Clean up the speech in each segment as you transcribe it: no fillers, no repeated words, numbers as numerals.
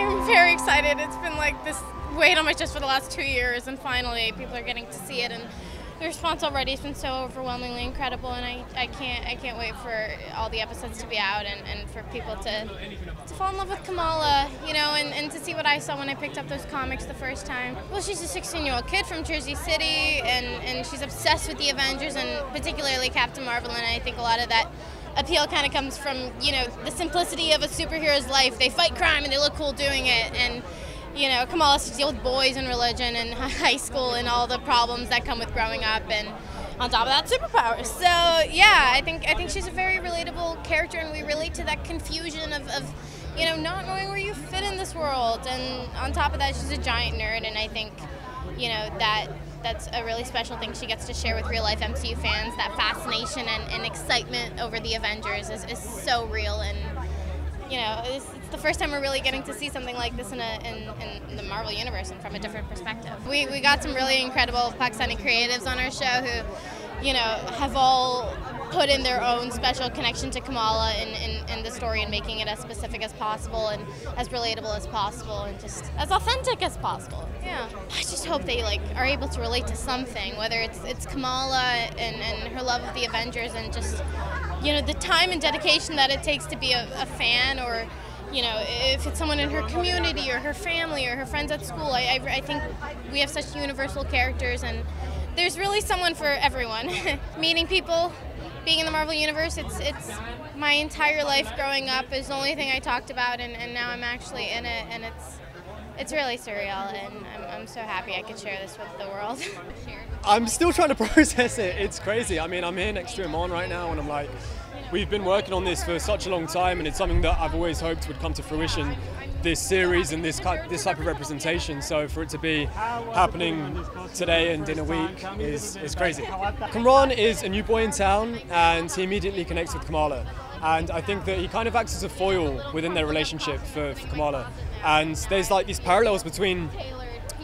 I'm very excited. It's been like this weight on my chest for the last 2 years, and finally people are getting to see it, and the response already has been so overwhelmingly incredible, and I can't wait for all the episodes to be out and for people to fall in love with Kamala, you know, and to see what I saw when I picked up those comics the first time. Well, she's a 16-year-old kid from Jersey City, and she's obsessed with the Avengers, and particularly Captain Marvel, and I think a lot of that appeal kind of comes from, you know, the simplicity of a superhero's life. They fight crime and they look cool doing it, and you know, Kamala has to deal with boys and religion and high school and all the problems that come with growing up, and on top of that, superpowers. So yeah, I think she's a very relatable character, and we relate to that confusion of you know, not knowing where you fit in this world. And on top of that, she's a giant nerd, and I think, you know, that's a really special thing she gets to share with real life MCU fans. That fascination and excitement over the Avengers is so real, and you know, it's the first time we're really getting to see something like this in the Marvel Universe and from a different perspective. We got some really incredible Pakistani creatives on our show who, you know, have all put in their own special connection to Kamala in the story, and making it as specific as possible and as relatable as possible and just as authentic as possible. Yeah, I just hope they are able to relate to something, whether it's Kamala and her love of the Avengers, and just, you know, the time and dedication that it takes to be a fan, or, you know, if it's someone in her community or her family or her friends at school. I think we have such universal characters, and there's really someone for everyone. Meeting people, being in the Marvel Universe, it's my entire life growing up is the only thing I talked about, and now I'm actually in it, and it's really surreal, and I'm so happy I could share this with the world. I'm still trying to process it. It's crazy. I mean, I'm here next to Iman right now, and I'm like, we've been working on this for such a long time, and it's something that I've always hoped would come to fruition, this series and this type of representation. So for it to be happening today and in a week is crazy. Kamran is a new boy in town, and he immediately connects with Kamala. And I think that he kind of acts as a foil within their relationship for Kamala. And there's like these parallels between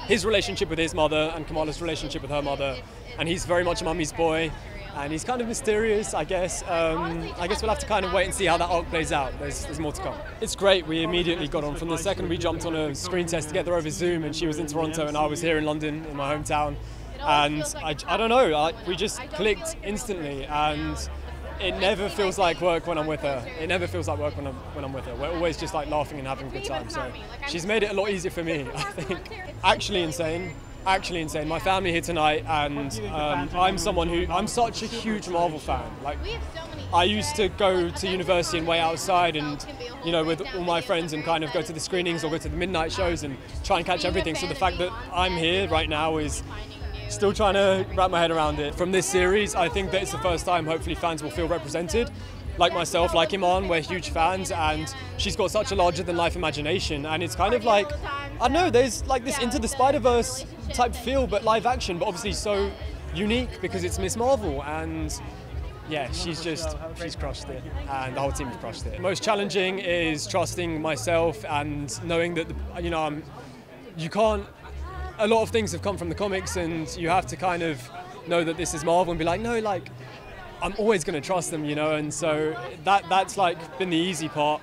his relationship with his mother and Kamala's relationship with her mother. And he's very much a mummy's boy, and he's kind of mysterious, I guess. I guess we'll have to kind of wait and see how that arc plays out. There's more to come. It's great. We immediately got on. From the second we jumped on a screen test together over Zoom, and she was in Toronto and I was here in London in my hometown. And I don't know, we just clicked instantly, and it never feels like work when I'm with her. It never feels like work when I'm with her. We're always just like laughing and having a good time. So she's made it a lot easier for me, I think. Actually insane. My family here tonight, and I'm such a huge Marvel fan. Like, I used to go to university and wait outside, and you know, with all my friends, and kind of go to the screenings or go to the midnight shows and try and catch everything. So the fact that I'm here right now is still trying to wrap my head around it. From this series, I think that it's the first time hopefully fans will feel represented. Like myself, like Iman, we're huge fans, and she's got such a larger-than-life imagination, and it's kind of like, I don't know, there's like this Into the Spider-Verse type feel, but live action, but obviously so unique because it's Miss Marvel, and yeah, she's crushed it, and the whole team has crushed it. Most challenging is trusting myself and knowing that, you know, you can't, a lot of things have come from the comics, and you have to kind of know that this is Marvel and be like, no, like, I'm always going to trust them, you know, and so that's like been the easy part,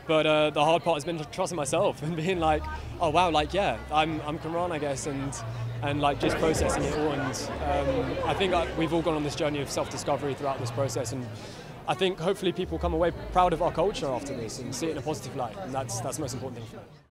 but the hard part has been trusting myself and being like, oh wow, like yeah, I'm Kamran, I guess, and like just processing it all, and I think we've all gone on this journey of self-discovery throughout this process, and I think hopefully people come away proud of our culture after this and see it in a positive light, and that's the most important thing for me.